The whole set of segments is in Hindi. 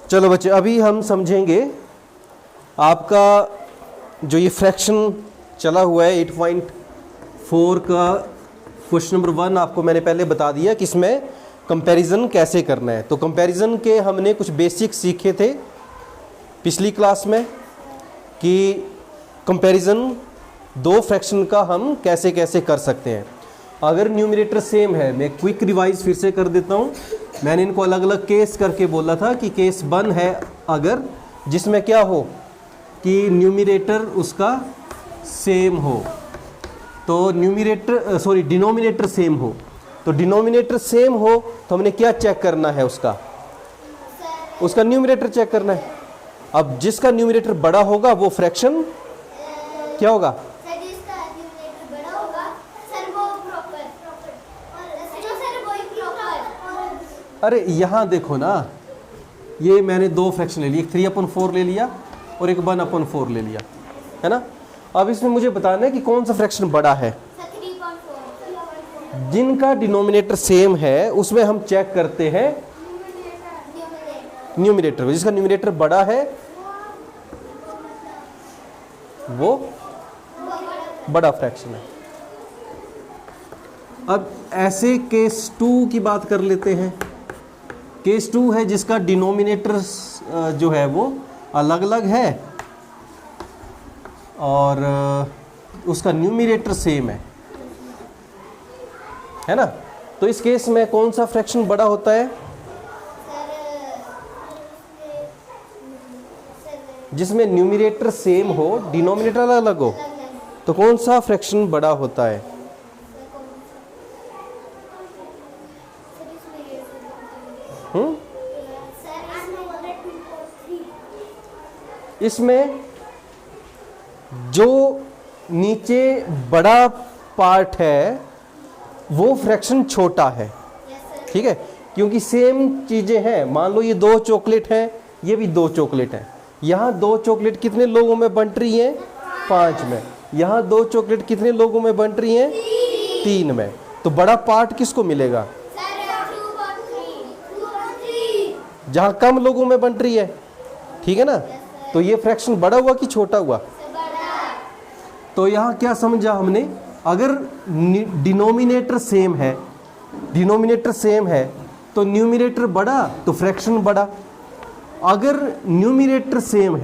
चलो बच्चे, अभी हम समझेंगे आपका जो ये फ्रैक्शन चला हुआ है 8.4 का क्वेश्चन नंबर 1 आपको मैंने पहले बता दिया कि इसमें कंपैरिजन कैसे करना है। तो कंपैरिजन के हमने कुछ बेसिक सीखे थे पिछली क्लास में कि कंपैरिजन दो फ्रैक्शन का हम कैसे कैसे कर सकते हैं। अगर न्यूमरेटर सेम है, मैं क्विक रिवाइज फिर से कर देता हूँ। मैंने इनको अलग अलग केस करके बोला था कि केस 1 है अगर जिसमें क्या हो कि न्यूमरेटर उसका सेम हो, तो डिनोमिनेटर सेम हो। तो डिनोमिनेटर सेम हो तो हमने क्या चेक करना है, उसका न्यूमरेटर चेक करना है। अब जिसका न्यूमरेटर बड़ा होगा वो फ्रैक्शन क्या होगा, अरे यहाँ देखो ना, ये मैंने दो फ्रैक्शन ले लिए, एक 3/4 ले लिया और एक 1/4 ले लिया, है ना। अब इसमें मुझे बताना है कि कौन सा फ्रैक्शन बड़ा है। जिनका डिनोमिनेटर सेम है उसमें हम चेक करते हैं न्यूमरेटर। जिसका न्यूमरेटर बड़ा है वो बड़ा फ्रैक्शन है। अब ऐसे केस 2 की बात कर लेते हैं। केस 2 है जिसका डिनोमिनेटर जो है वो अलग अलग है और उसका न्यूमरेटर सेम है ना। तो इस केस में कौन सा फ्रैक्शन बड़ा होता है, जिसमें न्यूमरेटर सेम हो डिनोमिनेटर अलग अलग हो, तो कौन सा फ्रैक्शन बड़ा होता है। इसमें जो नीचे बड़ा पार्ट है वो फ्रैक्शन छोटा है, ठीक है, क्योंकि सेम चीजें हैं। मान लो ये 2 चॉकलेट हैं, ये भी 2 चॉकलेट हैं। यहाँ 2 चॉकलेट कितने लोगों में बंट रही हैं, 5 में। यहाँ 2 चॉकलेट कितने लोगों में बंट रही हैं, 3 में। तो बड़ा पार्ट किसको मिलेगा, जहाँ कम लोगों में बंट रही है, ठीक है ना। तो ये फ्रैक्शन बड़ा हुआ कि छोटा हुआ। तो यहाँ क्या समझा हमने, अगर डिनोमिनेटर सेम है तो न्यूमरेटर बड़ा तो फ्रैक्शन बड़ा। अगर न्यूमरेटर सेम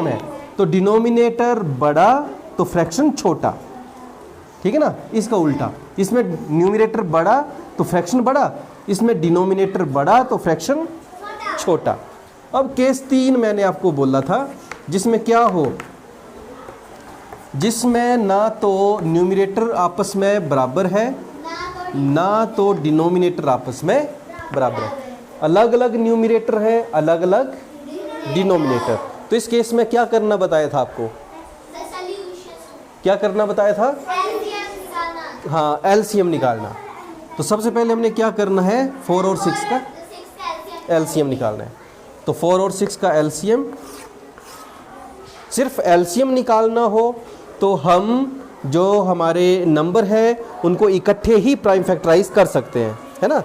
है तो डिनोमिनेटर बड़ा तो फ्रैक्शन छोटा, ठीक है ना। इसका उल्टा, इसमें न्यूमरेटर बड़ा तो फ्रैक्शन बड़ा, इसमें डिनोमिनेटर बड़ा तो फ्रैक्शन छोटा। अब केस 3 मैंने आपको बोला था जिसमें क्या हो, जिसमें ना तो न्यूमरेटर आपस में बराबर है ना तो डिनोमिनेटर आपस में बराबर है। अलग अलग न्यूमरेटर है, अलग अलग डिनोमिनेटर। तो इस केस में क्या करना बताया था आपको, क्या करना बताया था, हाँ, एलसीएम निकालना। तो सबसे पहले हमने क्या करना है, 4 और 6 का एलसीएम निकालना है। तो 4 और 6 का एलसीएम, सिर्फ एलसीएम निकालना हो तो हम जो हमारे नंबर है उनको इकट्ठे ही प्राइम फैक्टराइज कर सकते हैं, है ना।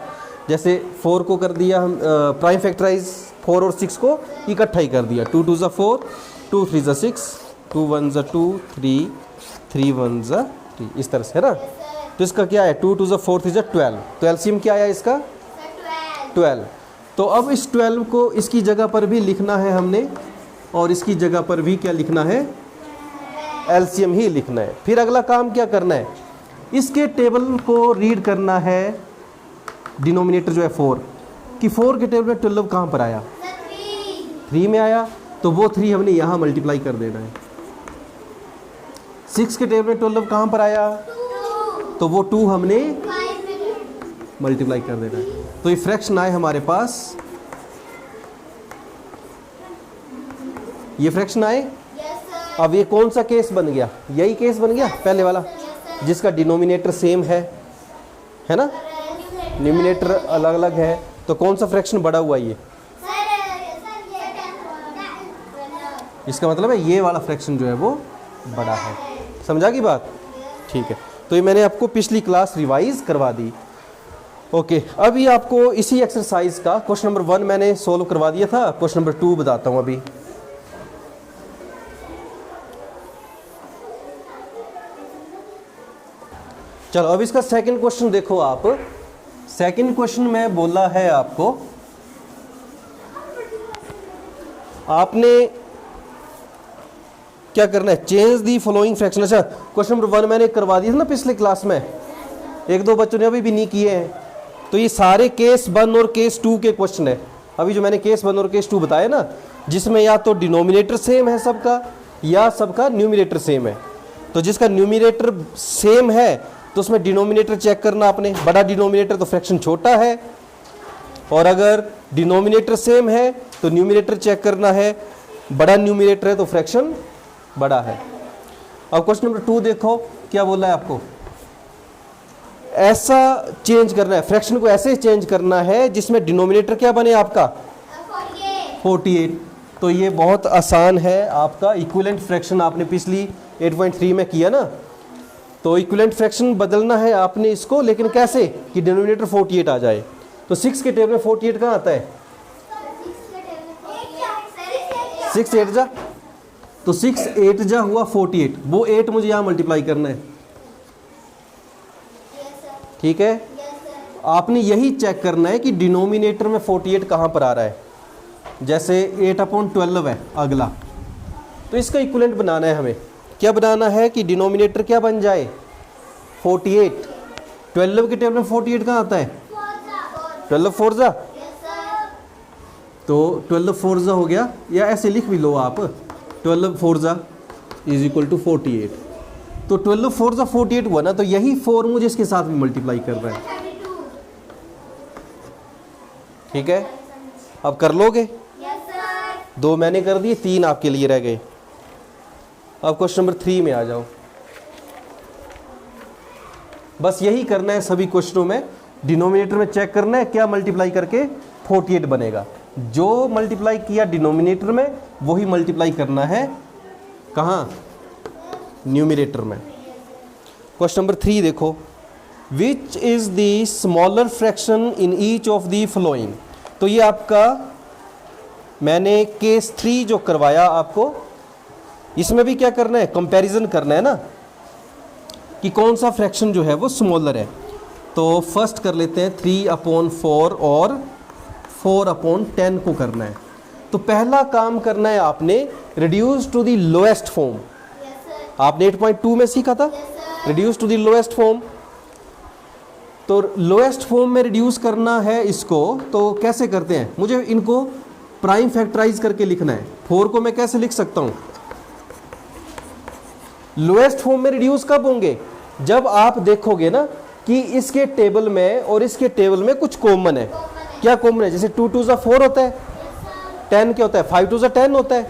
जैसे 4 को कर दिया हम प्राइम फैक्टराइज, 4 और 6 को इकट्ठा ही कर दिया। 2 2 = 4, 2 3 = 6, 2 1 = 2, 3 1 = 3, इस तरह से, है ना। तो इसका क्या है, 2 2 = 4, 3 = 12। तो एलसीएम क्या आया इसका, 12। तो अब इस 12 को इसकी जगह पर भी लिखना है हमने और इसकी जगह पर भी क्या लिखना है, एलसीएम ही लिखना है। फिर अगला काम क्या करना है, इसके टेबल को रीड करना है। डिनोमिनेटर जो है 4 कि 4 के टेबल में 12 कहाँ पर आया, 3 में आया, तो वो 3 हमने यहाँ मल्टीप्लाई कर देना है। 6 के टेबल में 12 कहाँ पर आया, तो वो 2 हमने मल्टीप्लाई कर देना है। तो ये फ्रैक्शन आए हमारे पास, ये फ्रैक्शन आए। अब ये कौन सा केस बन गया, यही केस बन गया पहले वाला, जिसका डिनोमिनेटर सेम है ना, न्यूमरेटर अलग अलग है। तो कौन सा फ्रैक्शन बड़ा हुआ, ये, इसका मतलब है ये वाला फ्रैक्शन जो है वो बड़ा है। समझा की बात, ठीक है। तो ये मैंने आपको पिछली क्लास रिवाइज करवा दी। ओके, अभी आपको इसी एक्सरसाइज का क्वेश्चन नंबर 1 मैंने सोल्व करवा दिया था, क्वेश्चन नंबर 2 बताता हूँ अभी। चलो अब इसका सेकंड क्वेश्चन देखो आप। सेकंड क्वेश्चन में बोला है आपको, आपने क्या करना है, चेंज दी फॉलोइंग फ्रैक्शन। अच्छा, क्वेश्चन नंबर 1 मैंने करवा दिया था ना पिछले क्लास में, एक दो बच्चों ने अभी भी नहीं किए हैं, तो ये सारे केस 1 और केस 2 के क्वेश्चन है। अभी जो मैंने केस 1 और केस 2 बताया ना, जिसमें या तो डिनोमिनेटर सेम है सबका या सबका न्यूमिनेटर सेम है। तो जिसका न्यूमिनेटर सेम है तो उसमें डिनोमिनेटर चेक करना आपने, बड़ा डिनोमिनेटर तो फ्रैक्शन छोटा है, और अगर डिनोमिनेटर सेम है तो न्यूमिनेटर चेक करना है, बड़ा न्यूमिनेटर है तो फ्रैक्शन बड़ा है। अब क्वेश्चन नंबर 2 देखो क्या बोला है आपको, ऐसा चेंज करना है, फ्रैक्शन को ऐसे चेंज करना है जिसमें डिनोमिनेटर क्या बने आपका 48। तो ये बहुत आसान है आपका, इक्विवेलेंट फ्रैक्शन आपने पिछली 8.3 में किया ना, तो इक्विवेलेंट फ्रैक्शन बदलना है आपने इसको, लेकिन कैसे कि डिनोमिनेटर 48 आ जाए। तो 6 के टेबल में 48 कहाँ आता है, 6 8 जा, तो 6 8 जा हुआ 48, वो 8 मुझे यहाँ मल्टीप्लाई करना है, ठीक है। आपने यही चेक करना है कि डिनोमिनेटर में 48 कहाँ पर आ रहा है। जैसे 8/12 है अगला, तो इसका इक्विवेलेंट बनाना है हमें। क्या बनाना है कि डिनोमिनेटर क्या बन जाए 48, 12 के टेबल में 48 कहाँ आता है 12 4 जा, तो 12 4 जा हो गया, या ऐसे लिख भी लो आप 12 4 जा इज इक्वल टू 48। तो 12 4 जा 48 हुआ ना, तो यही 4 मुझे इसके साथ भी मल्टीप्लाई कर रहा है, ठीक है। अब कर लोगे, 2 मैंने कर दिए, 3 आपके लिए रह गए। अब क्वेश्चन नंबर 3 में आ जाओ। बस यही करना है सभी क्वेश्चनों में, डिनोमिनेटर में चेक करना है क्या मल्टीप्लाई करके 48 बनेगा। जो मल्टीप्लाई किया डिनोमिनेटर में वही मल्टीप्लाई करना है कहाँ, न्यूमिनेटर में। क्वेश्चन नंबर 3 देखो, which is the smaller fraction in each of the following. तो ये आपका मैंने केस 3 जो करवाया आपको, इसमें भी क्या करना है, कंपैरिजन करना है ना कि कौन सा फ्रैक्शन जो है वो स्मॉलर है। तो फर्स्ट कर लेते हैं 3/4 और 4/10 को करना है। तो पहला काम करना है आपने reduce to the lowest form. आपने 8.2 में सीखा था reduce to the lowest form. तो लोएस्ट फॉर्म में रिड्यूस करना है इसको, तो कैसे करते हैं, मुझे इनको प्राइम फैक्टराइज करके लिखना है। 4 को मैं कैसे लिख सकता हूँ, लोएस्ट फॉर्म में रिड्यूस कब होंगे, जब आप देखोगे ना कि इसके टेबल में और इसके टेबल में कुछ कॉमन है। क्या कॉमन है, जैसे 2 2 जा 4 होता है, 10 क्या होता है 5 2 जा 10 होता है।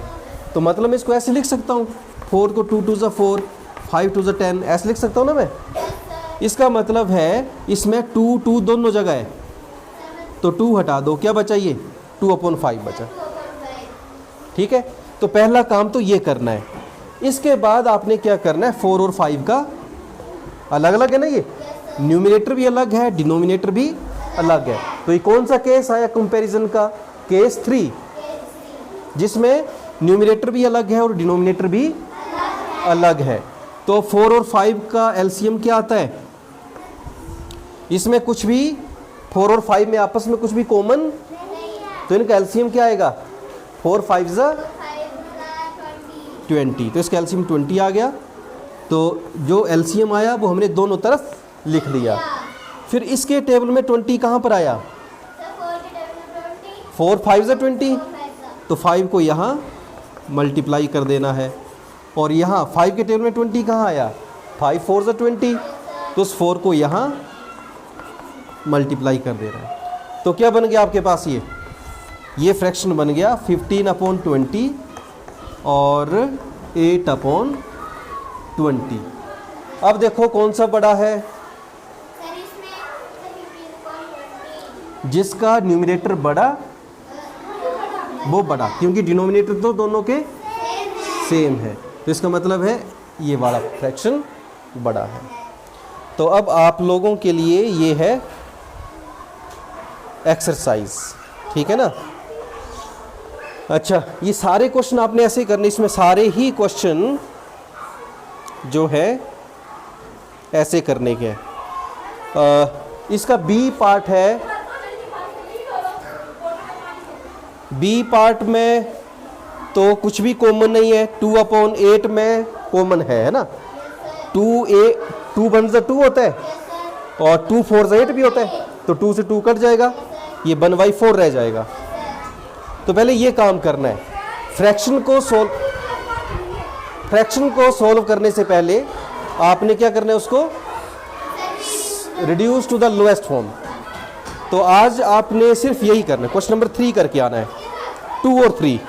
तो मतलब मैं इसको ऐसे लिख सकता हूँ, 4 को 2 2 जा 4, 5 2 जा 10, ऐसे लिख सकता हूँ ना मैं। इसका मतलब है इसमें 2 2 दोनों जगह है, तो 2 हटा दो, क्या बचा ये 2/5 बचा, ठीक है। तो पहला काम तो ये करना है। इसके बाद आपने क्या करना है, 4 और 5 का अलग अलग है ना, ये न्यूमिनेटर भी अलग है, डिनोमिनेटर भी अलग है। तो ये कौन सा केस आया कंपैरिजन का, केस 3, जिसमें न्यूमिनेटर भी अलग है और डिनोमिनेटर भी अलग है। तो 4 और 5 का एलसीएम क्या आता है, इसमें कुछ भी 4 और 5 में आपस में कुछ भी कॉमन, तो इनका एलसीएम क्या आएगा 4 5 जा 20, तो इसका एलसीएम 20 आ गया। तो जो एलसीएम आया वो हमने दोनों तरफ लिख लिया। फिर इसके टेबल में 20 कहाँ पर आया, 4 5 जा 20, तो 5 को यहाँ मल्टीप्लाई कर देना है, और यहाँ 5 के टेबल में 20 कहाँ आया, 5 4 जा 20, तो उस 4 को यहाँ मल्टीप्लाई कर देना है। तो क्या बन गया आपके पास, ये फ्रैक्शन बन गया 15/20 और 8/20। अब देखो कौन सा बड़ा है, जिसका न्यूमिनेटर बड़ा वो बड़ा, क्योंकि डिनोमिनेटर तो दोनों के सेम है, तो इसका मतलब है ये वाला फ्रैक्शन बड़ा है। तो अब आप लोगों के लिए ये है एक्सरसाइज, ठीक है ना। अच्छा, ये सारे क्वेश्चन आपने ऐसे करने, इसमें सारे ही क्वेश्चन जो है ऐसे करने के इसका बी पार्ट है, बी पार्ट में तो कुछ भी कॉमन नहीं है, 2/8 में कॉमन है ना। 2 वन ज़ा 2 होता है और 2 4 ज़ा 8 भी होता है, तो 2 से 2 कट जाएगा, ये 1/4 रह जाएगा। तो पहले ये काम करना है, फ्रैक्शन को सॉल्व करने से पहले आपने क्या करना है, उसको reduce to the lowest form. तो आज आपने सिर्फ यही करना है, क्वेश्चन नंबर 3 करके आना है, 2 और 3।